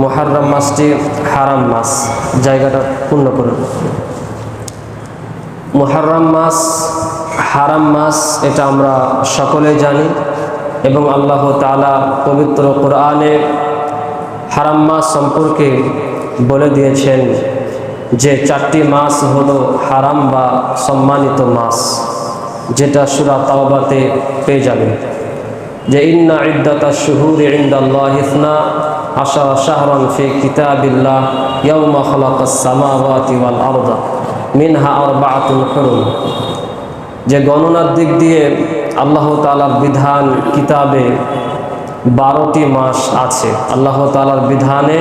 মুহররম মাসটি হারাম মাস, জায়গাটা পূর্ণ করুন। মুহররম মাস হারাম মাস, এটা আমরা সকলে জানি এবং আল্লাহ তাআলা পবিত্র কোরআনে হারাম মাস সম্পর্কে বলে দিয়েছেন যে 4টি মাস হলো হারাম বা সম্মানিত মাস, যেটা সূরা তাওবাতে পেয়ে যাবেন যে ইন্না ইদ্দাতাশ শুহুরি ইনদাল্লাহি 12 শাহরান ফি কিতাবিল্লাহ ইয়াওমা খালাকাস সামাওয়াতি ওয়াল আরদা মিনহা আরবাআতুন হুরুম, যে গণনার দিক দিয়ে আল্লাহ তাআলার বিধান কিতাবে 12টি মাস আছে। আল্লাহ তাআলার বিধানে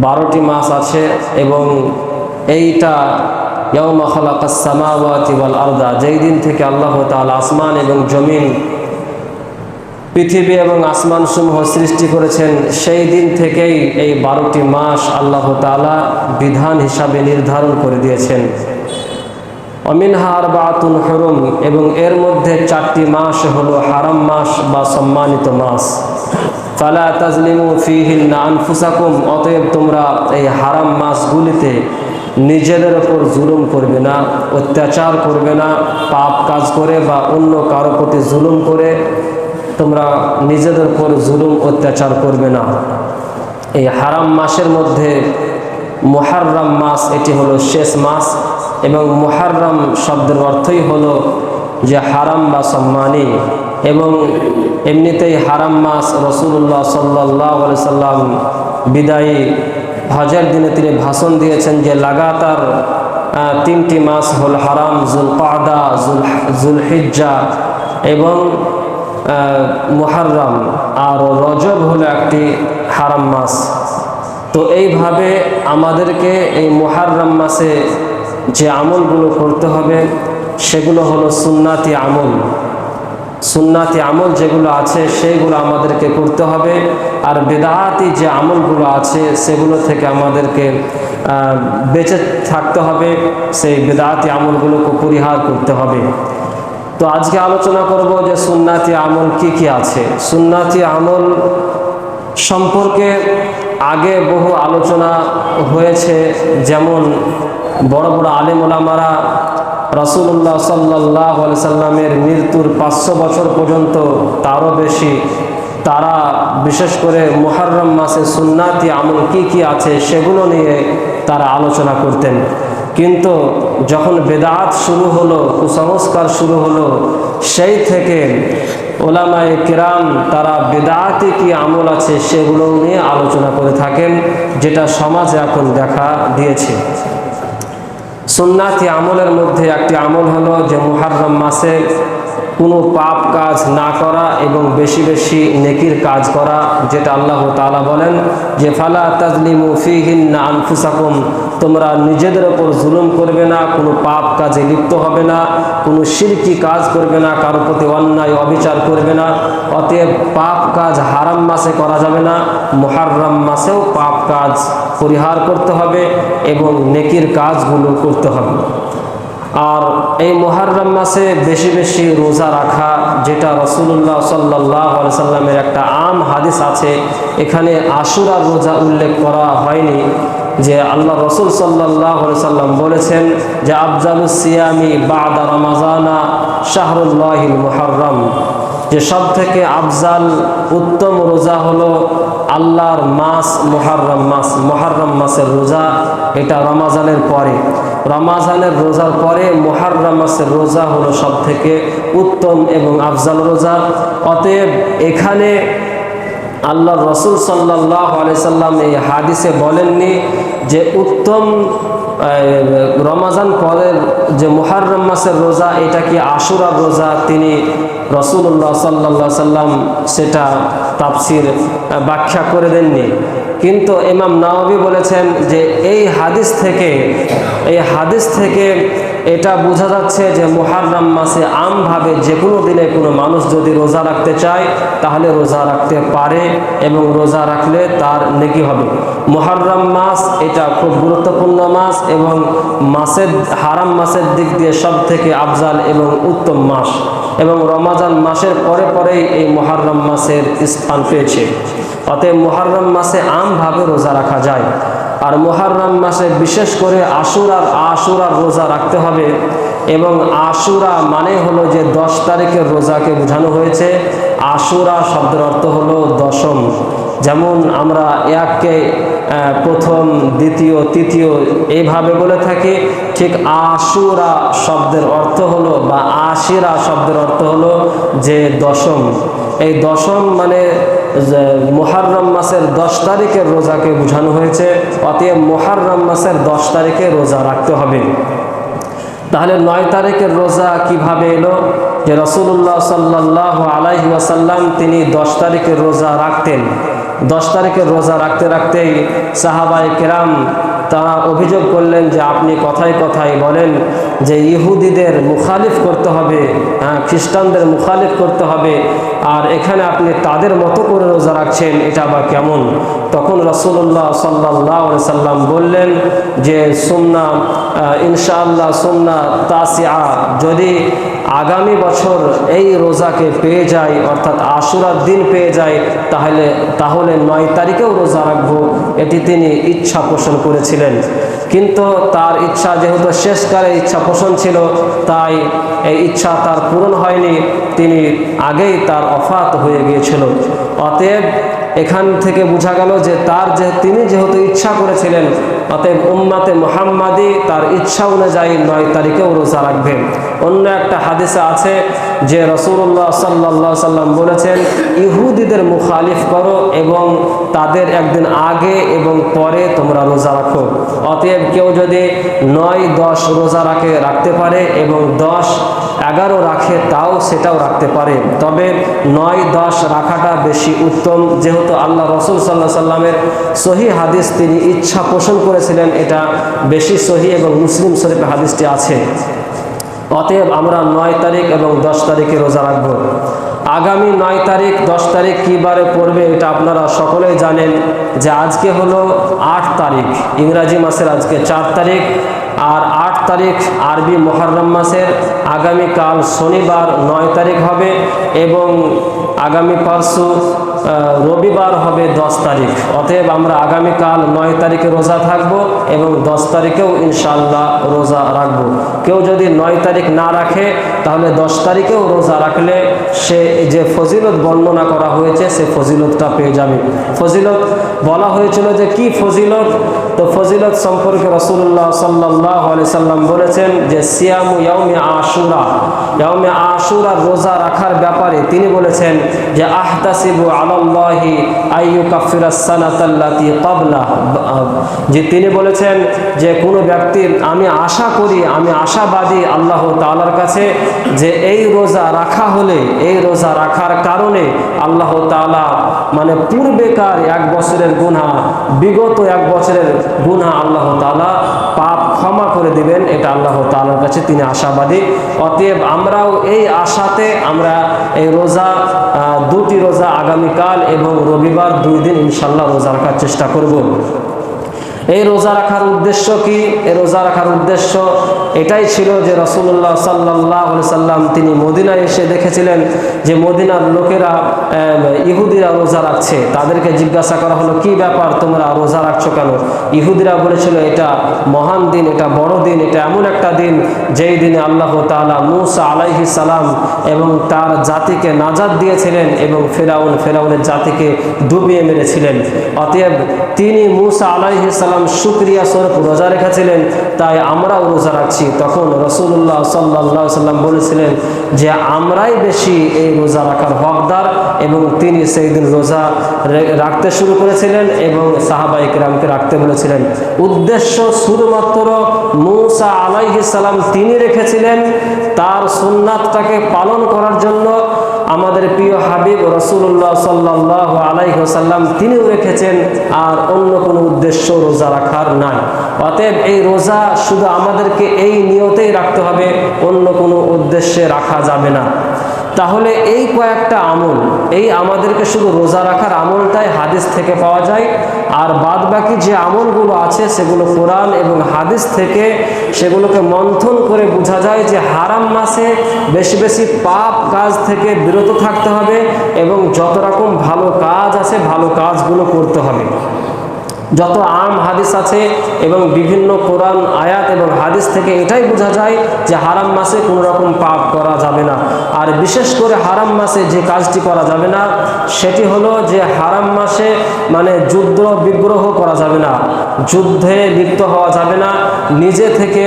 12টি মাস আছে এবং এইটা ইয়াওমা খালাকাস সামাওয়াতি ওয়াল আরদা, যেই দিন থেকে আল্লাহ তাআলা আসমান এবং জমিন, পৃথিবী এবং আসমান সমূহ সৃষ্টি করেছেন, সেই দিন থেকেই এই 12টি মাস আল্লাহ তাআলা বিধান হিসাবে নির্ধারণ করে দিয়েছেন। অমিনহা আরবাআতুন হুরুম, এবং এর মধ্যে 4টি মাস হলো হারাম মাস বা সম্মানিত মাস। ফালা তাজলিমু ফীহিন্না আনফুসাকুম, অতএব তোমরা এই হারাম মাসগুলিতে নিজেদের ওপর জুলুম করবে না, অত্যাচার করবে না, পাপ কাজ করে বা অন্য কারো প্রতি জুলুম করে তোমরা নিজেদের উপর জুলুম অত্যাচার করবে না। এই হারাম মাসের মধ্যে মুহররম মাস, এটি হলো শেষ মাস, এবং মুহররম শব্দের অর্থই হলো যে হারাম বা সম্মানী। এবং এমনিতেই হারাম মাস রাসূলুল্লাহ সাল্লাল্লাহু আলাইহি সাল্লাম বিদায়ী হজের দিনে তিনি ভাষণ দিয়েছেন যে লাগাতার 3টি মাস হল হারাম, যুলকাদা, যুলহিজ্জা এবং মুহররম, আর রজব হলো একটি হারাম মাস। তো এইভাবে আমাদেরকে এই মুহররম মাসে যে আমলগুলো করতে হবে সেগুলো হলো সুন্নাতি আমল। সুন্নাতি আমল যেগুলো আছে সেইগুলো আমাদেরকে করতে হবে, আর বিদআতি যে আমলগুলো আছে সেগুলো থেকে আমাদেরকে বেঁচে থাকতে হবে, সেই বিদআতি আমলগুলোকে পরিহার করতে হবে। তো আজকে আলোচনা করব যে সুন্নাতি আমল কি কি আছে। সুন্নাতি আমল সম্পর্কে আগে বহু আলোচনা হয়েছে, যেমন বড় বড় আলেম ওলামারা রাসূলুল্লাহ সাল্লাল্লাহু আলাইহি সাল্লামের মৃত্যুর 500 বছর পর্যন্ত, তারও বেশি, তারা বিশেষ করে মুহররম মাসে সুন্নাতি আমল কি কি আছে সেগুলো নিয়ে তারা আলোচনা করতেন। কিন্তু যখন বেদাত শুরু হলো, কুসংস্কার শুরু হলো, সেই থেকে ওলামায়ে কিরাম তারা বেদাতি কি আমল আছে সেগুলো নিয়ে আলোচনা করে থাকেন, যেটা সমাজে এখন দেখা দিয়েছে। সুন্নাতি আমলের মধ্যে একটি আমল হলো যে মুহররম মাসে কোনো পাপ কাজ না করা এবং বেশি বেশি নেকির কাজ করা, যেটা আল্লাহ তাআলা বলেন যে ফালা তাজলিমু ফীহিন্না আনফুসাকুম, তোমরা নিজেদের ওপর জুলুম করবে না, কোনো পাপ কাজে লিপ্ত হবে না, কোনো শিরকি কাজ করবে না, কারো প্রতি অন্যায় অবিচার করবে না। অতএব পাপ কাজ হারাম মাসে করা যাবে না, মুহররম মাসেও পাপ কাজ পরিহার করতে হবে এবং নেকির কাজগুলো করতে হবে। আর এই মুহররম মাসে বেশি বেশি রোজা রাখা, যেটা রাসূলুল্লাহ সাল্লাল্লাহু আলাইহি সাল্লামের একটা আম হাদিস আছে, এখানে আশুরার রোজা উল্লেখ করা হয়নি, যে আল্লাহ রাসূল সাল্লাল্লাহু আলাইহি সাল্লাম বলেছেন যে আফজালুস সিয়ামি বা'দা রমাজানা শাহরুল্লাহিল মুহররম, যে সব থেকে আফজাল উত্তম রোজা হলো আল্লাহর মাস মুহররম মাস। মুহররম মাসের রোজা এটা রমাজানের পরে, রমাজানের রোজার পরে মুহররম মাসের রোজা হলো সব থেকে উত্তম এবং আফজাল রোজা। অতএব এখানে আল্লাহর রাসূল সাল্লাল্লাহু আলাইহি সাল্লাম এই হাদিসে বলেননি যে উত্তম রমাজান পরের যে মুহররম মাসের রোজা এটা কি আশুরার রোজা, তিনি রাসূলুল্লাহ সাল্লাল্লাহু আলাইহি সাল্লাম সেটা তাফসীর ব্যাখ্যা করে দেননি। কিন্তু ইমাম নাওয়াবী বলেছেন যে এই হাদিস থেকে এটা বোঝা যাচ্ছে যে মুহররম মাসে আমভাবে যে কোনো দিনে কোনো মানুষ যদি রোজা রাখতে চায় তাহলে রোজা রাখতে পারে এবং রোজা রাখলে তার নেকি হবে। মুহররম মাস এটা খুব গুরুত্বপূর্ণ মাস এবং মাসের হারাম মাসের দিক দিয়ে সব থেকে আফজাল এবং উত্তম মাস, এবং রমাজান মাসের পরে পরেই এই মুহররম মাসের স্থান পেয়েছে। অতএব মুহররম মাসে আমভাবে রোজা রাখা যায়। আর মুহররম মাসে বিশেষ করে আশুরার রোজা রাখতে হবে, এবং আশুরা মানে হলো যে 10 তারিখের রোজাকে বোঝানো হয়েছে। আশুরা শব্দের অর্থ হলো দশম, যেমন আমরা এককে প্রথম, দ্বিতীয়, তৃতীয় এইভাবে বলে থাকি, ঠিক আশুরা শব্দের অর্থ হলো বা আশিরা শব্দের অর্থ হলো যে দশম। এই দশম মানে মুহররম মাসের 10 তারিখের রোজাকে বোঝানো হয়েছে। অতএব মুহররম মাসের 10 তারিখে রোজা রাখতে হবে। তাহলে 9 তারিখের রোজা কিভাবে এলো? যে রাসূলুল্লাহ সাল্লাল্লাহু আলাইহি ওয়াসাল্লাম তিনি 10 তারিখের রোজা রাখতেন। 10 তারিখের রোজা রাখতে রাখতেই সাহাবায়ে কেরাম তারা অভিযোগ করলেন যে আপনি কথায় কথায় বলেন যে ইহুদিদের মুখালিফ করতে হবে, খ্রিস্টানদের মুখালিফ করতে হবে, আর এখানে আপনি তাদের মতো করে রোজা রাখছেন, এটা আবার কেমন? তখন রাসূলুল্লাহ সাল্লাল্লাহু আলাইহি সাল্লাম বললেন যে সুন্না ইনশাআল্লাহ সুন্না তাসিআ, যদি আগামী বছর এই রোজাকে পেয়ে যায় অর্থাৎ আশুরার দিন পেয়ে যায় তাহলে 9 তারিখেও রোজা রাখবো, এটি তিনি ইচ্ছা পোষণ করেছিলেন। কিন্তু তার ইচ্ছা যেহেতু শেষকালে ইচ্ছা পোষণ ছিল, তাই এই ইচ্ছা তার পূরণ হয়নি, তিনি আগেই তার ওফাত হয়ে গিয়েছিল। অতএব এখান থেকে বোঝা গেল যে তিনি যেহেতু ইচ্ছা করেছিলেন, অতএব উম্মাতে মুহাম্মাদি তার ইচ্ছা অনুযায়ী 9 তারিখেও রোজা রাখবেন। অন্য একটা হাদিসে আছে যে রাসূলুল্লাহ সাল্লাল্লাহু আলাইহি সাল্লাম বলেছেন, ইহুদিদের মুখালিফ করো এবং তাদের একদিন আগে এবং পরে তোমরা রোজা রাখো। অতএব কেউ যদি 9-10 রোজা রাখতে পারে এবং 10-11 রাখে সেটাও রাখতে পারে, তবে 9-10 রাখাটা বেশি উত্তম, যেহেতু আল্লাহ রাসূল সাল্লাল্লাহু আলাইহি সাল্লামের সহিহ হাদিস তিনি ইচ্ছা পোষণ করেছিলেন, এটা বেশি সহিহ এবং মুসলিম শরীফে হাদিসটি আছে। অতএব আমরা 9 তারিখ এবং 10 তারিখে রোজা রাখব। আগামী 9 তারিখ 10 তারিখ কী বারে পড়বে এটা আপনারা সকলেই জানেন যে আজকে হলো 8 তারিখ, ইংরাজি মাসের আজকে 4 তারিখ, আর 8 তারিখ আরবি মুহররম মাসের আগামীকাল শনিবার 9 তারিখ হবে, এবং আগামী পরশু রবিবার হবে 10 তারিখ। অতএব আমরা আগামীকাল 9 তারিখে রোজা থাকব এবং 10 তারিখেও ইনশাআল্লাহ রোজা রাখব। কেউ যদি 9 তারিখ না রাখে তাহলে 10 তারিখেও রোজা রাখলে সে যে ফজিলত বর্ণনা করা হয়েছে সে ফজিলতটা পেয়ে যাবে। ফজিলত বলা হয়েছিল যে কি ফজিলত, তো ফজিলত সম্পর্কে রাসূলুল্লাহ সাল্লাল্লাহু আলাইহি সাল্লাম বলেছেন যে সিয়ামু ইয়াউমি আশুরা, ইয়াউমি আশুরার রোজা রাখার ব্যাপারে তিনি বলেছেন যে আহতাসিবু আলাল্লাহি আইয়ুকাফিরাস সানাতাল্লাতী ক্বাবলা, যে তিনি বলেছেন যে কোনো ব্যক্তির আমি আশাবাদী আল্লাহ তাআলার কাছে যে এই রোজা রাখা হলে, এই রোজা রাখার কারণে আল্লাহ তাআলা মানে পূর্বেকার 1 বছরের গুনাহ, বিগত 1 বছরের গুনাহ আল্লাহ তাআলা পাপ ক্ষমা করে দিবেন, এটা আল্লাহ তাআলার কাছে তিনি আশাবাদী। অতএব আমরাও এই আশাতে আমরা এই রোজা 2টি রোজা আগামীকাল এবং রবিবার 2 দিন ইনশাআল্লাহ রোজা রাখার চেষ্টা করব। এই রোজা রাখার উদ্দেশ্য কি? এই রোজা রাখার উদ্দেশ্য এটাই ছিল যে রাসূলুল্লাহ সাল্লাল্লাহু আলাইহি সাল্লাম তিনি মদিনায় এসে দেখেছিলেন যে মদিনার লোকেরা ইহুদিরা রোজা রাখছে। তাদেরকে জিজ্ঞাসা করা হলো কি ব্যাপার, তোমরা রোজা রাখছো কেন? ইহুদিরা বলেছিল এটা মহান দিন, এটা বড় দিন, এটা এমন একটা দিন যেই দিনে আল্লাহ তাআলা মূসা আলাইহিস সালাম এবং তার জাতিকে নাজাত দিয়েছিলেন এবং ফেরাউনের জাতিকে ডুবিয়ে মেরেছিলেন। অতএব তিনি মূসা আলাইহিস সালাম শুকরিয়া স্বরূপ রোজা রেখেছিলেন, তাই আমরাও রোজা রাখছি। তখন রাসূলুল্লাহ সাল্লাল্লাহু আলাইহি সাল্লাম বলেছিলেন যে আমরাই বেশি এই রোজা রাখার হকদার, এবং তিনি সেই দিন রোজা রাখতে শুরু করেছিলেন এবং সাহাবায়ে কেরামকে রাখতে বলেছিলেন। উদ্দেশ্য শুধুমাত্র মূসা আলাইহিস সালাম তিনি রেখেছিলেন তার সুন্নাতটাকে পালন করার জন্য, আমাদের প্রিয় হাবিব রাসূলুল্লাহ সাল্লাল্লাহু আলাইহি ওয়াসাল্লাম তিনিও রেখেছেন, আর অন্য কোনো উদ্দেশ্য রোজা রাখার নাই। অতএব এই রোজা শুধু আমাদেরকে এই নিয়তেই রাখতে হবে, অন্য কোনো উদ্দেশ্যে রাখা যাবে না। তাহলে এই কয়েকটা আমল, এই আমাদেরকে শুধু রোজা রাখার আমলটাই হাদিস থেকে পাওয়া যায়, আর বাদ বাকি যে আমলগুলো আছে সেগুলো কোরআন এবং হাদিস থেকে সেগুলোকে মন্থন করে বোঝা যায় যে হারাম মাসে বেশি বেশি পাপ কাজ থেকে বিরত থাকতে হবে এবং যত রকম ভালো কাজ আছে ভালো কাজগুলো করতে হবে। যত আম হাদিস আছে এবং বিভিন্ন কোরআন আয়াত এবং হাদিস থেকে এটাই বোঝা যায় যে হারাম মাসে কোনো রকম পাপ করা যাবে না। আর বিশেষ করে হারাম মাসে যে কাজটি করা যাবে না সেটি হলো যে হারাম মাসে মানে যুদ্ধ বিগ্রহ করা যাবে না, যুদ্ধে লিপ্ত হওয়া যাবে না। নিজে থেকে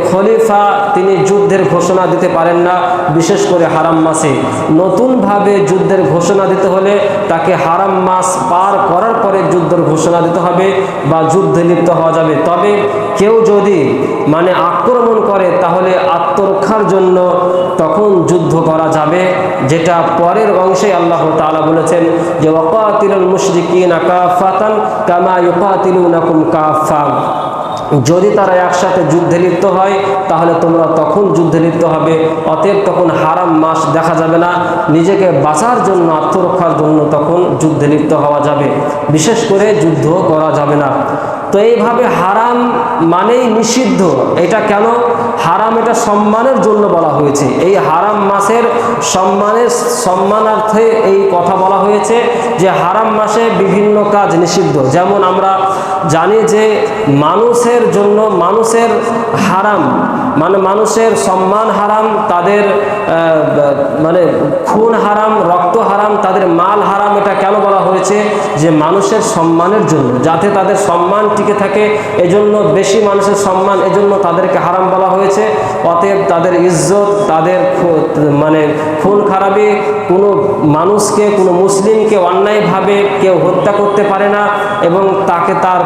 খলিফা তিনি যুদ্ধের ঘোষণা দিতে পারেন না, বিশেষ করে হারাম মাসে। নতুনভাবে যুদ্ধের ঘোষণা দিতে হলে তাকে হারাম মাস পার করার পরে যুদ্ধের ঘোষণা দিতে হবে বা যুদ্ধে লিপ্ত হওয়া যাবে। তবে কেউ যদি মানে আক্রমণ করে তাহলে আত্মরক্ষার জন্য তখন যুদ্ধ করা যাবে, যেটা পরের অংশে আল্লাহ তাআলা বলেছেন যে ওয়াকাতিলুল মুশরিকিনা কাফাতান কামা ইউকাতিলুনাকুম কাফা। যদি তারা একসাথে যুদ্ধে লিপ্ত হয় তাহলে তোমরা তখন যুদ্ধে লিপ্ত হবে। অতএব তখন হারাম মাস দেখা যাবে না, নিজেকে বাঁচার জন্য আত্মরক্ষার জন্য তখন যুদ্ধে লিপ্ত হওয়া যাবে, বিশেষ করে যুদ্ধ করা যাবে না। তো এইভাবে হারাম মানেই নিষিদ্ধ। এটা কেন হারাম? এটা সম্মানের জন্য বলা হয়েছে। এই হারাম মাসের সম্মানার্থে এই কথা বলা হয়েছে যে হারাম মাসে বিভিন্ন কাজ নিষিদ্ধ। যেমন আমরা জানি যে মানুষের জন্য মানুষের হারাম মানে মানুষের সম্মান হারাম, তাদের মানে খুন হারাম, রক্ত হারাম, তাদের মাল হারাম। এটা কেন বলা হয়েছে? যে মানুষের সম্মানের জন্য, যাতে তাদের সম্মান টিকে থাকে, এজন্য বেশি মানুষের সম্মান, এজন্য তাদেরকে হারাম বলা হয়েছে। অতএব তাদের ইজ্জত, তাদের মানে খুন খারাপি, কোনো মানুষকে, কোনো মুসলিমকে অন্যায়ভাবে কেউ হত্যা করতে পারে না এবং তাকে তার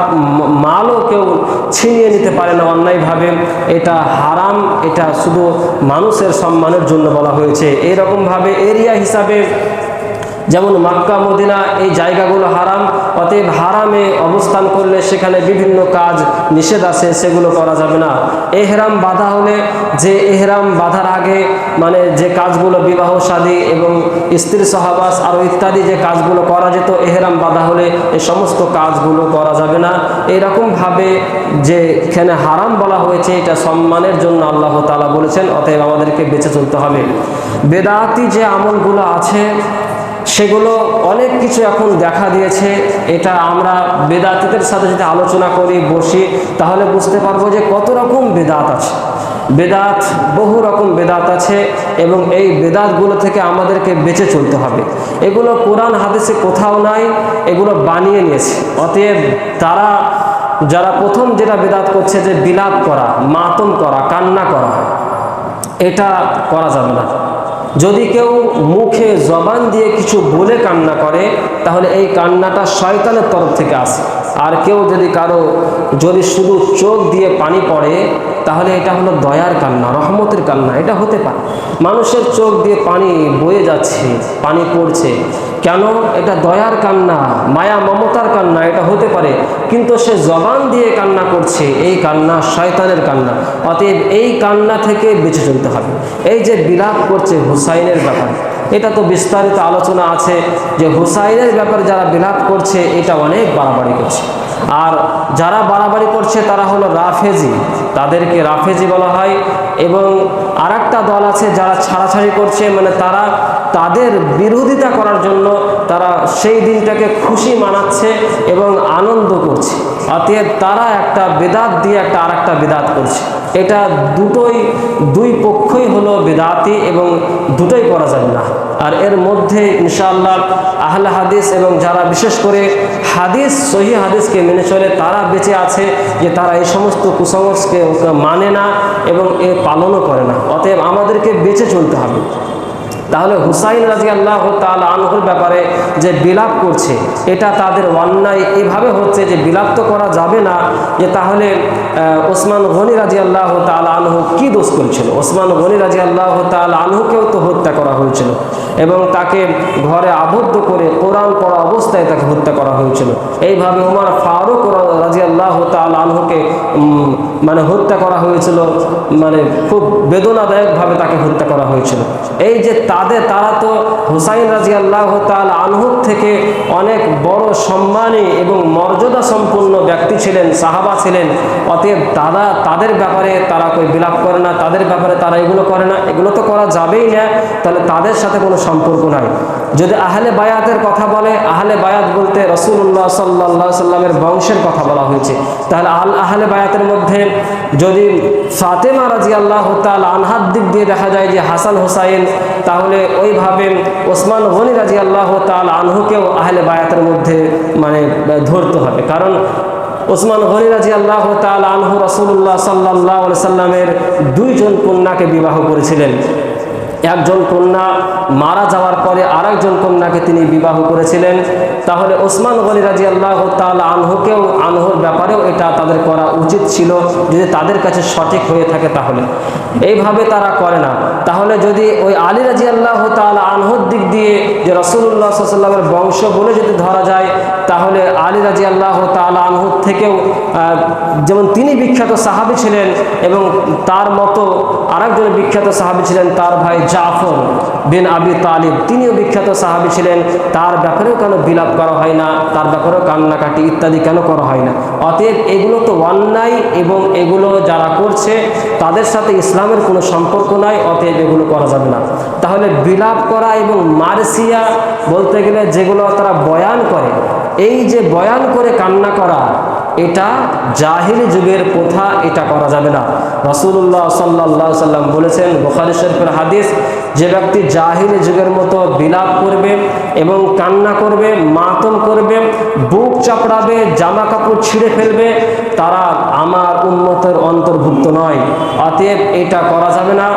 মালও কেউ ছিনিয়ে নিতে পারে না অন্যায়ভাবে। এটা হারাম, এটা শুধু মানুষের সম্মানের জন্য বলা হয়েছে। এইরকমভাবে এরিয়া হিসাবে যেমন মক্কা মদিনা এই জায়গাগুলো হারাম, অতএব হারামে অবস্থান করলে সেখানে বিভিন্ন কাজ নিষেধ আছে, সেগুলো করা যাবে না। এহরাম বাঁধা হলে যে এহরাম বাঁধার আগে মানে যে কাজগুলো বিবাহ শাদী এবং স্ত্রী সহবাস আরও ইত্যাদি যে কাজগুলো করা যেত, এহরাম বাঁধা হলে এই সমস্ত কাজগুলো করা যাবে না। এইরকমভাবে যে এখানে হারাম বলা হয়েছে এটা সম্মানের জন্য আল্লাহ তাআলা বলেছেন, অতএব আমাদেরকে বেঁচে চলতে হবে। বেদাতি যে আমলগুলো আছে সেগুলো অনেক কিছু এখন দেখা দিয়েছে। এটা আমরা বেদাতিদের সাথে যদি আলোচনা করি, বসি, তাহলে বুঝতে পারবো যে কত রকম বেদাত আছে। বেদাত, বহু রকম বেদাত আছে এবং এই বেদাতগুলো থেকে আমাদেরকে বেঁচে চলতে হবে। এগুলো কোরআন হাদিসে কোথাও নাই, এগুলো বানিয়ে নিয়েছে। অতএব তারা যারা প্রথম যেটা বেদাত করছে যে বিলাপ করা, মাতম করা, কান্না করা, এটা করা যাবে না। যদি কেউ মুখে জবান দিয়ে কিছু বলে কান্না করে তাহলে এই কান্নাটা শয়তানের তরফ থেকে আসে। আর কেউ যদি শুধু চোখ দিয়ে পানি পড়ে তাহলে এটা হলো দয়ার কান্না, রহমতের কান্না। এটা হতে পারে মানুষের চোখ দিয়ে পানি বয়ে যাচ্ছে, পানি পড়ছে, কেন? এটা দয়ার কান্না, মায়া মমতার কান্না, এটা হতে পারে। কিন্তু সে জবান দিয়ে কান্না করছে, এই কান্না শয়তানের কান্না। অতএব এই কান্না থেকে বেঁচে চলতে হবে। এই যে বিলাপ করছে হুসাইনের ব্যাপারে, এটা তো বিস্তারিত আলোচনা আছে যে হুসাইনের ব্যাপারে যারা বিলাপ করছে এটা অনেক বাড়াবাড়ি করছে। আর যারা বাড়াবাড়ি করছে তারা হলো রাফেজি, তাদেরকে রাফেজি বলা হয়। এবং আরেকটা দল আছে যারা ছাড়াছাড়ি করছে, মানে তারা তাদের বিরোধিতা করার জন্য তারা সেই দিনটাকে খুশি মানাচ্ছে এবং আনন্দ করছে। অতএব তারা একটা বেদাত দিয়ে একটা আরেকটা বেদাত করছে। এটা দুই পক্ষই হলো বেদাতি এবং দুটোই করা যাবে না। আর এর মধ্যে ইনশাআল্লাহ আহলে হাদিস এবং যারা বিশেষ করে হাদিস, সহিহ হাদিসকে মেনে চলে তারা বেঁচে আছে, যে তারা এই সমস্ত কুসংস্কারকে মানে না এবং এ পালনও করে না। অতএব আমাদেরকে বেঁচে চলতে হবে। তাহলে হুসাইন রাদিয়াল্লাহু তাআলা আনহুর ব্যাপারে যে বিলাপ করছে এটা তাদের অন্যায় এভাবে হচ্ছে যে বিলাপ তো করা যাবে না, যে তাহলে ওসমান গনি রাদিয়াল্লাহু তাআলা আনহু কি দোষ করেছিল? ওসমান গনি রাদিয়াল্লাহু তাআলা আনহুকেও তো হত্যা করা হয়েছিল এবং তাকে ঘরে আবদ্ধ করে কোরআন পড়া অবস্থায় তাকে হত্যা করা হয়েছিল। এইভাবে ওমর ফারুক রাদিয়াল্লাহু তাআলা আনহুকে মানে হত্যা করা হয়েছিল, মানে খুব বেদনাদায়কভাবে তাকে হত্যা করা হয়েছিল। এই যে তারা তো হুসাইন রাদিয়াল্লাহু তাআলা আনহুর থেকে অনেক বড় সম্মানী এবং মর্যাদা সম্পন্ন ব্যক্তি ছিলেন, সাহাবা ছিলেন। অতএব তাদের ব্যাপারে তারা কই বিলাপ করে না, তাদের ব্যাপারে তারা এগুলো করে না, এগুলো তো করা যাবেই না। তাহলে তাদের সাথে কোনো সম্পর্ক নাই। যদি আহলে বায়াতের কথা বলে, আহলে বায়াত বলতে রাসূলুল্লাহ সাল্লাল্লাহু আলাইহি সাল্লামের বংশের কথা বলা হয়েছে। তাহলে আহলে বায়াতের মধ্যে যদি ফাতেমা রাদিয়াল্লাহু তাআলা আনহার দিক দিয়ে দেখা যায় যে হাসান হুসাইন, তাহলে ওইভাবে ওসমান গনি রাদিয়াল্লাহু তাআলা আনহুকেও আহলে বায়াতের মধ্যে মানে ধরতে হবে। কারণ ওসমান গনি রাদিয়াল্লাহু তাআলা আনহু রাসূলুল্লাহ সাল্লাল্লাহু আলাইহি সাল্লামের দুইজন কন্যাকে বিবাহ করেছিলেন। একজন কন্যা মারা যাওয়ার পরে আরেকজন কন্যাকে তিনি বিবাহ করেছিলেন। তাহলে ওসমান গনি রাদিয়াল্লাহু তাআলা আনহুকেও, আনহুর ব্যাপারেও এটা তাদের করা উচিত ছিল যদি তাদের কাছে সঠিক হয়ে থাকে। তাহলে এইভাবে তারা করে না। তাহলে যদি ওই আলী রাদিয়াল্লাহু তাআলা আনহুর দিক দিয়ে যে রাসূলুল্লাহ সাল্লাল্লাহু আলাইহি ওয়াসাল্লামের বংশ বলে যদি ধরা যায়, তাহলে আলী রাদিয়াল্লাহু তাআলা আনহুর থেকেও যেমন তিনি বিখ্যাত সাহাবী ছিলেন এবং তার মতো আরেকজন বিখ্যাত সাহাবী ছিলেন তার ভাই জাফর বিন আবি তালিব, তিনিও বিখ্যাত সাহাবী ছিলেন। তার ব্যাপারেও কেন বিলাপ করা হয় না, তার ব্যাপারেও কান্নাকাটি ইত্যাদি কেন করা হয় না? অতএব এগুলো তো অন্যায় এবং এগুলো যারা করছে তাদের সাথে ইসলামের কোনো সম্পর্ক নাই, অতএব এগুলো করা যাবে না। তাহলে বিলাপ করা এবং মারসিয়া বলতে গেলে যেগুলো তারা বয়ান করে, এই যে বয়ান করে কান্না করা, এটা জাহিলি যুগের প্রথা, এটা করা যাবে না। রাসূলুল্লাহ সাল্লাল্লাহু আলাইহি সাল্লাম বলেছেন, বুখারী শরীফের হাদিস, যে ব্যক্তি জাহিলি যুগের মতো বিলাপ করবে এবং কান্না করবে, মাতম করবে, বুক চাপড়াবে, জামা কাপড় ছিঁড়ে ফেলবে, তারা আমার উম্মতের অন্তর্ভুক্ত নয়। অতএব এটা করা যাবে না।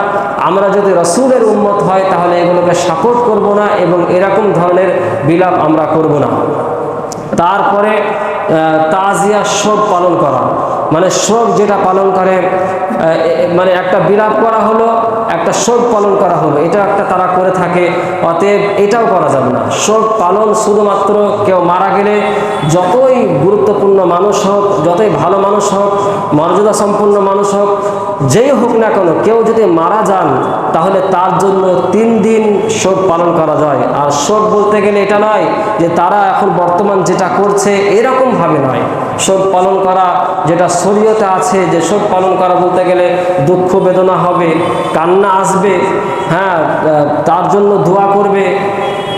আমরা যদি রাসূলের উম্মত হয় তাহলে এগুলোকে সাপোর্ট করব না এবং এরকম ধরনের বিলাপ আমরা করব না। তারপরে তাজিয়া, শোক পালন করা, মানে শোক যেটা পালন করে, মানে একটা বিলাপ করা হলো, একটা শোক পালন করা হলো, এটা একটা তারা করে থাকে। অতএব এটাও করা যাবে না। শোক পালন শুধুমাত্র কেউ মারা গেলে, যতই গুরুত্বপূর্ণ মানুষ হোক, যতই ভালো মানুষ হোক, মর্যাদা সম্পন্ন মানুষ হোক, যেই হোক না কেন, কেউ যদি মারা যান তাহলে তার জন্য 3 দিন শোক পালন করা যায়। আর শোক বলতে গেলে এটা নয় যে তারা এখন বর্তমান যেটা করছে এরকম ভাবে নয়। শোক পালন করা যেটা শরীয়তে আছে, যে শোক পালন করা বলতে গেলে দুঃখ বেদনা হবে, কান্না আসবে, হ্যাঁ, তার জন্য দোয়া করবে,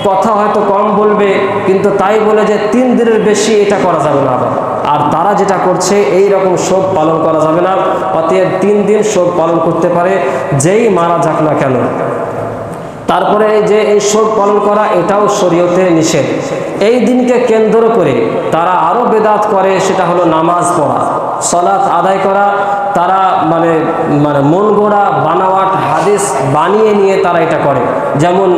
কথা হয়তো কম বলবে, কিন্তু তাই বলে যে 3 দিনের বেশি এটা করা যাবে না। আর তারা যেটা করছে এই রকম শোক পালন করা যাবে না। অতএব 3 দিন শোক পালন করতে পারে যেই মারা যাক না কেন। তারপরে যে এই শোক পালন করা, এটাও শরীয়তে নিষেধ। এই দিনকে কেন্দ্র করে তারা আরো বেদাত করে, সেটা হলো নামাজ পড়া, সালাত আদায় করা। তারা মানে মন গড়া বানাওয়াট হাদিস বানিয়ে নিয়ে তারা এটা করে। যেমন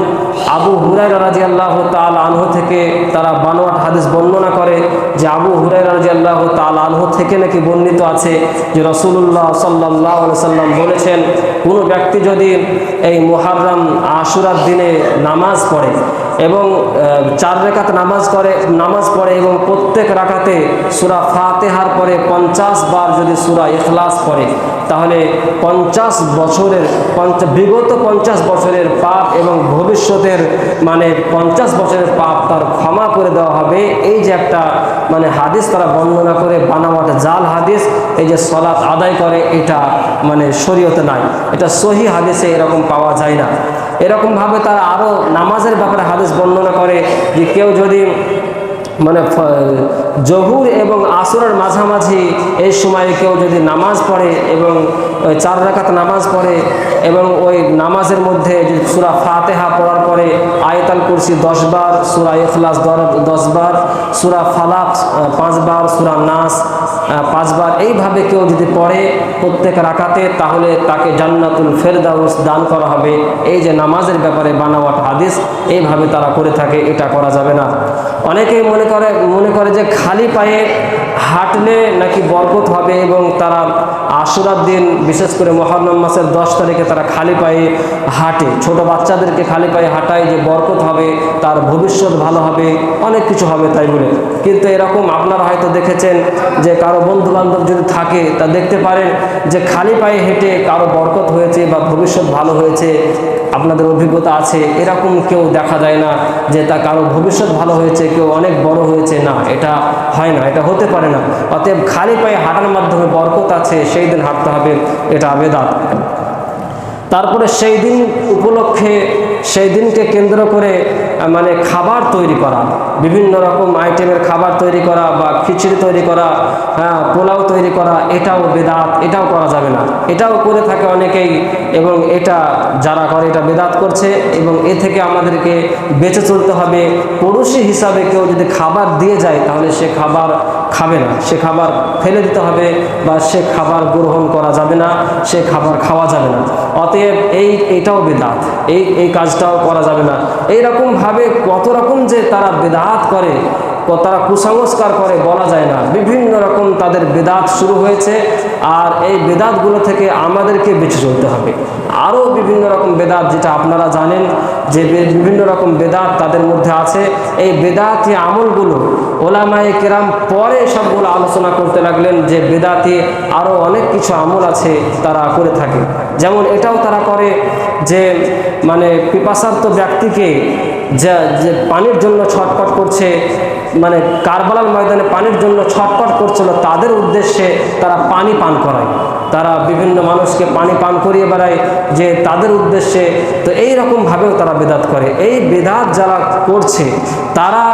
আবু হুরায়রা রাদিয়াল্লাহু তাআলা আনহু থেকে তারা বানোয়াট হাদিস বর্ণনা করে যে আবু হুরায়রা রাদিয়াল্লাহু তাআলা আনহু থেকে নাকি বর্ণিত আছে যে রাসূলুল্লাহ সাল্লাল্লাহু আলাইহি সাল্লাম বলেছেন, কোনো ব্যক্তি যদি এই মুহররম আশুরার দিনে নামাজ পড়ে এবং 4 রাকাত নামাজ পড়ে এবং প্রত্যেক রাকাতে সূরা ফাতিহার পরে 50 বার যদি সূরা ইখলাস পড়ে, তাহলে 50 বছরের বিগত 50 বছরের পাপ এবং ভবিষ্যতের 50 বছরের পাপ তার ক্ষমা করে দেওয়া হবে। এই যে একটা হাদিস তারা বর্ণনা করে, বানাওয়াট জাল হাদিস, এই যে সালাত আদায় করে, এটা শরীয়তে নাই, এটা সহিহ হাদিসে এরকম পাওয়া যায় না। এরকমভাবে তারা আরও নামাজের ব্যাপারে হাদিস বর্ণনা করে যে কেউ যদি জহুর এবং আসরের মাঝামাঝি এই সময়ে কেউ যদি নামাজ পড়ে এবং 4 রাকাত নামাজ পড়ে এবং ওই নামাজের মধ্যে সূরা ফাতিহা পড়ার পরে আয়াতুল কুরসি 10 বার, সূরা ইখলাস 10 বার, সূরা ফালাক 5 বার, সূরা নাস 5 বার, এইভাবে কেউ যদি পড়ে প্রত্যেক রাকাতে, তাহলে তাকে জান্নাতুল ফেরদাউস দান করা হবে। এই যে নামাজের ব্যাপারে বানাওয়াট হাদিস, এইভাবে তারা করে থাকে, এটা করা যাবে না। অনেকেই মনে করে যে খালি পায়ে হাঁটলে নাকি বরকত হবে, এবং তারা আশুরার দিন বিশেষ করে মুহররম মাসের 10 তারিখে তারা খালি পায়ে হাঁটে, ছোট বাচ্চাদেরকে খালি পায়ে হাঁটায় যে বরকত হবে, তার ভবিষ্যৎ ভালো হবে, অনেক কিছু হবে তাই বলে। কিন্তু এরকম আপনারা হয়তো দেখেছেন যে কারো বন্ধু বান্ধব যদি থাকে, তা দেখতে পারেন যে খালি পায়ে হেঁটে কারো বরকত হয়েছে বা ভবিষ্যৎ ভালো হয়েছে, আপনাদের অভিজ্ঞতা আছে। এরকম কেউ দেখা যায় না যে তা কারো ভবিষ্যৎ ভালো হয়েছে, কেউ অনেক বড় হয়েছে, না, এটা হয় না, এটা হতে পারে না। অতএব খালি পায়ে হাঁটার মাধ্যমে বরকত আছে, সেই দিন হাঁটতে হবে, এটা বেদাত। তারপরে সেই দিন উপলক্ষে, সেই দিনকে কেন্দ্র করে মানে খাবার তৈরি করা, বিভিন্ন রকম আইটেমের খাবার তৈরি করা বা খিচুড়ি তৈরি করা, পোলাও তৈরি করা, এটাও বেদাত, এটাও করা যাবে না। এটাও করে থাকে অনেকেই, এবং এটা যারা করে এটা বেদাত করছে, এবং এ থেকে আমাদেরকে বেঁচে চলতে হবে। পড়োশি হিসাবে কেউ যদি খাবার দিয়ে যায়, তাহলে সে খাবার খাবে না, সে খাবার ফেলে দিতে হবে, বা সে খাবার গ্রহণ করা যাবে না, সে খাবার খাওয়া যাবে না। অতএব এইটাও বেদাত, এই কাজটাও করা যাবে না। এইরকমভাবে কত রকম যে তারা বেদাত করে, তারা কুসংস্কার করে, বলা যায় না। বিভিন্ন রকম তাদের বেদাত শুরু হয়েছে, আর এই বেদাতগুলো থেকে আমাদেরকে বেঁচে চলতে হবে। আরও বিভিন্ন রকম বেদাত, যেটা আপনারা জানেন যে বিভিন্ন রকম বেদাত তাদের মধ্যে আছে। এই বেদাতি আমলগুলো ওলামায়ে কেরাম পরে সবগুলো আলোচনা করতে লাগলেন যে বেদাতি আরও অনেক কিছু আমল আছে তারা করে থাকে। যেমন এটাও তারা করে যে মানে পিপাসার্ত ব্যক্তিকে যে পানির জন্য ছটফট করছে, মানে কারবালার ময়দানে পানির জন্য ছটফট করছিল, তাদের উদ্দেশ্যে তারা পানি পান করায়, তারা বিভিন্ন মানুষকে পানি পান করিয়ে বেড়ায় যে তাদের উদ্দেশ্যে। তো এই রকমভাবেও তারা বেদাত করে। এই বেদাত যারা করছে, তারা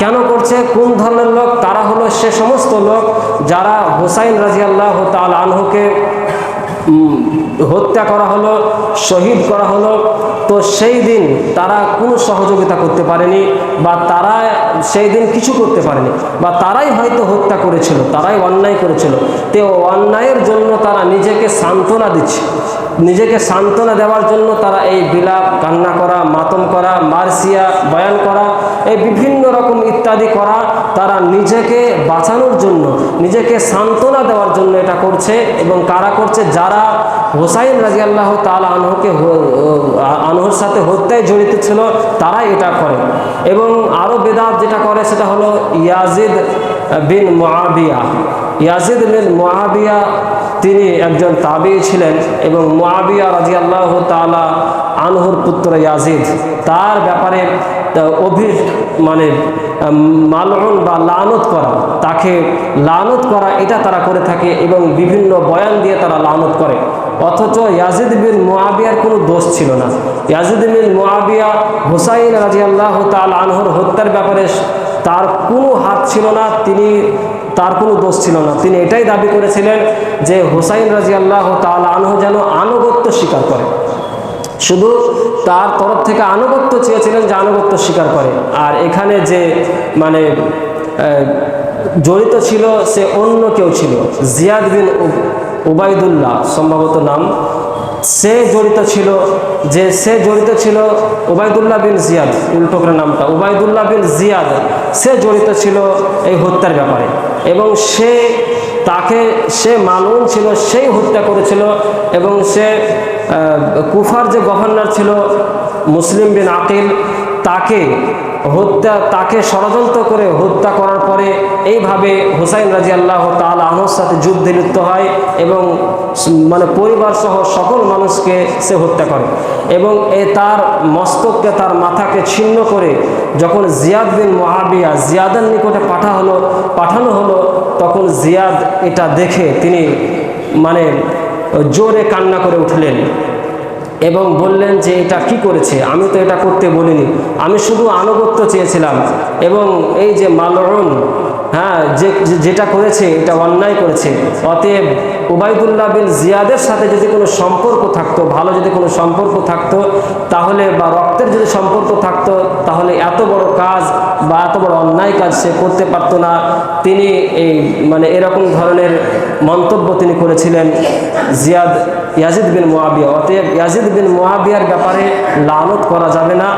কেন করছে, কোন ধরনের লোক? তারা হলো সে সমস্ত লোক যারা হুসাইন রাদিয়াল্লাহু তাআলা আনহুকে হত্যা করা হলো, শহীদ করা হলো, তো সেই দিন তারা কোনো সহযোগিতা করতে পারেনি, বা তারা সেই দিন কিছু করতে পারেনি, বা তারাই হয়তো হত্যা করেছিল, তারাই অন্যায় করেছিল। তো অন্যায়ের জন্য তারা নিজেকে সান্ত্বনা দিচ্ছে, নিজেকে সান্ত্বনা দেওয়ার জন্য তারা এই বিলাপ, কান্না করা, মাতম করা, মারসিয়া বয়ান করা, এই বিভিন্ন রকম ইত্যাদি করা, তারা নিজেকে বাঁচানোর জন্য, নিজেকে সান্ত্বনা দেওয়ার জন্য এটা করছে। এবং কারা করছে? যারা হুসাইন রাদিয়াল্লাহু তাআলা আনহুর সাথে হত্যায় জড়িত ছিল, তারাই এটা করে। এবং আরও বেদাত যেটা করে সেটা হলো Yazid bin Muawiya. Yazid bin Muawiya তিনি একজন তাবিঈ ছিলেন, এবং মুআবিয়া রাদিয়াল্লাহু তাআলা আনহুর পুত্র ইয়াজিদ, তার ব্যাপারে মানে মালউন বা লানত করা, তাকে লানত করা, এটা তারা করে থাকে, এবং বিভিন্ন বয়ান দিয়ে তারা লানত করে। অথচ ইয়াজিদ বিন মুআবিয়ার কোনো দোষ ছিল না। ইয়াজিদ বিন মুআবিয়া হুসাইন রাদিয়াল্লাহু তাআলা আনহুর হত্যার ব্যাপারে তার কোনো হাত ছিল না, তার কোনো দোষ ছিল না। তিনি এটাই দাবি করেছিলেন যে হুসাইন রাদিয়াল্লাহু তাআলা আনহু যেন আনুগত্য স্বীকার করে, শুধু তার তরফ থেকে আনুগত্য চেয়েছিলেন, যে আনুগত্য স্বীকার করে। আর এখানে যে মানে জড়িত ছিল সে অন্য কেউ ছিল, জিয়াদ বিন উবাইদুল্লাহ সম্ভবত নাম, সে জড়িত ছিল উবাইদুল্লাহ বিন জিয়াদ, উল্টো করে নামটা, উবাইদুল্লাহ বিন জিয়াদ, সে জড়িত ছিল এই হত্যার ব্যাপারে। এবং সে মালউন ছিল, সেই হত্যা করেছিল। এবং সে কুফার যে গভর্নর ছিল মুসলিম বিন আকিল, তাকে ষড়যন্ত্র করে হত্যা করার পরে এইভাবে হুসাইন রাদিয়াল্লাহু তাআলা আনহুর সাথে যুদ্ধে লিপ্ত হয়, এবং মানে পরিবার সহ সকল মানুষকে সে হত্যা করে। এবং তার মস্তককে, তার মাথাকে ছিন্ন করে যখন জিয়াদ বিন মুআবিয়া জিয়াদের নিকটে পাঠানো হলো, তখন জিয়াদ এটা দেখে তিনি মানে জোরে কান্না করে উঠলেন এবং বললেন যে এটা কি করেছে, আমি তো এটা করতে বলিনি, আমি শুধু আনুগত্য চেয়েছিলাম। এবং এই যে মালউন হ্যাঁ, যেটা করেছে এটা অন্যায় করেছে। অতএব উবাইদুল্লাহ বিন জিয়াদের সাথে যদি কোনো সম্পর্ক থাকতো, ভালো যদি কোনো সম্পর্ক থাকতো, তাহলে বা রক্তের যদি সম্পর্ক থাকতো, তাহলে এত বড় কাজ বা এত বড় অন্যায় কাজ সে করতে পারতো না। তিনি এই মানে এরকম ধরনের মন্তব্য তিনি করেছিলেন ইয়াজিদ বিন মুআবিয়া। অতএব ইয়াজিদ বিন মুআবিয়ার ব্যাপারে লানত করা যাবে না।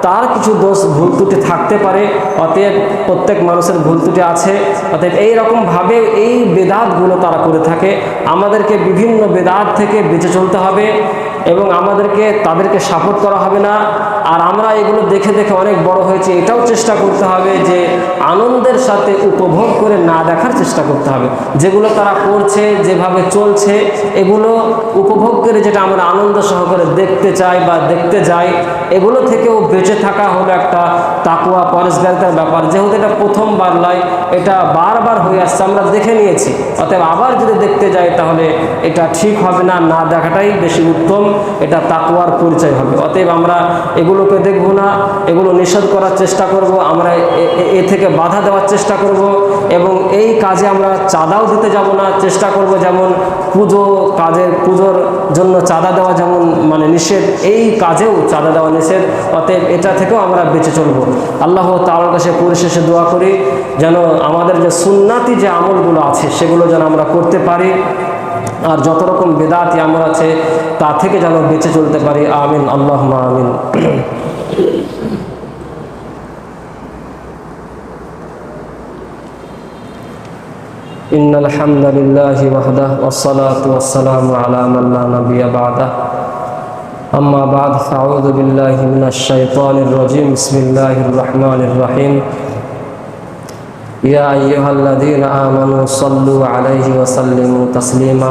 তার কিছু দোষ ভুল ত্রুটি থাকতে পারে, অতএব প্রত্যেক মানুষের ভুল ত্রুটি আছে। অতএব এইরকমভাবে এই বেদাতগুলো তারা করে থাকে। আমাদেরকে বিভিন্ন বেদাত থেকে বেঁচে চলতে হবে এবং তাদেরকে সাপোর্ট করা হবে না। আর আমরা এগুলো দেখে দেখে অনেক বড় হয়েছে, এটাও চেষ্টা করতে হবে যে আনন্দের সাথে উপভোগ করে না দেখার চেষ্টা করতে হবে। যেগুলো তারা করছে, যেভাবে চলছে, এগুলো উপভোগ করে যেটা আমরা আনন্দ সহকারে দেখতে চাই বা দেখতে যাই, এগুলো থেকেও বেঁচে থাকা হলো একটা তাকওয়া পরহেজগারিতার ব্যাপার। যেহেতু এটা প্রথমবার নয়, এটা বারবার হয়ে আসছে, আমরা দেখে নিয়েছি। অতএব আবার যদি দেখতে যাই তাহলে এটা ঠিক হবে না, না দেখাটাই বেশি উত্তম। এটা তাকওয়ার পরিচয় হবে। অতএব আমরা এগুলোকে দেখব না, এগুলো নিষেধ করার চেষ্টা করব, আমরা এ থেকে বাধা দেওয়ার চেষ্টা করব এবং এই কাজে আমরা চাঁদাও দিতে যাব না। চেষ্টা করব যেমন পুজোর জন্য চাঁদা দেওয়া যেমন মানে নিষেধ, এই কাজেও চাঁদা দেওয়া নিষেধ। অতএব এটা থেকেও আমরা বেঁচে চলব। আল্লাহ তাআলার কাছে পরিশেষে দোয়া করি যেন আমাদের যে সুন্নাতি যে আমলগুলো আছে সেগুলো যেন আমরা করতে পারি, আর যত রকম বেদাতি আমল আছে তা থেকে যেন বেঁচে চলতে পারি। আমিন, আল্লাহুম্মা আমিন। ইন্নাল হামদালিল্লাহি ওয়াহদাহু ওয়াসসালাতু ওয়াসসালামু আলা মান লা নাবিয়্যা বা'দাহু। আম্মা বা'দ, আউযু বিল্লাহি মিনাশ শাইতানির রাজীম। বিসমিল্লাহির রাহমানির রাহিম। ইয়া আইয়ুহাল্লাযীনা আমানু সাল্লু আলাইহি ওয়া সাল্লিমু তাসলিমা।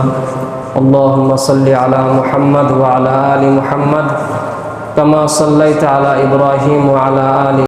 আল্লাহুম্মা সাল্লি আলা মুহাম্মাদ ওয়া আলা আলি মুহাম্মাদ কামা সাল্লাইতা আলা ইব্রাহিম ওয়া আলা আলি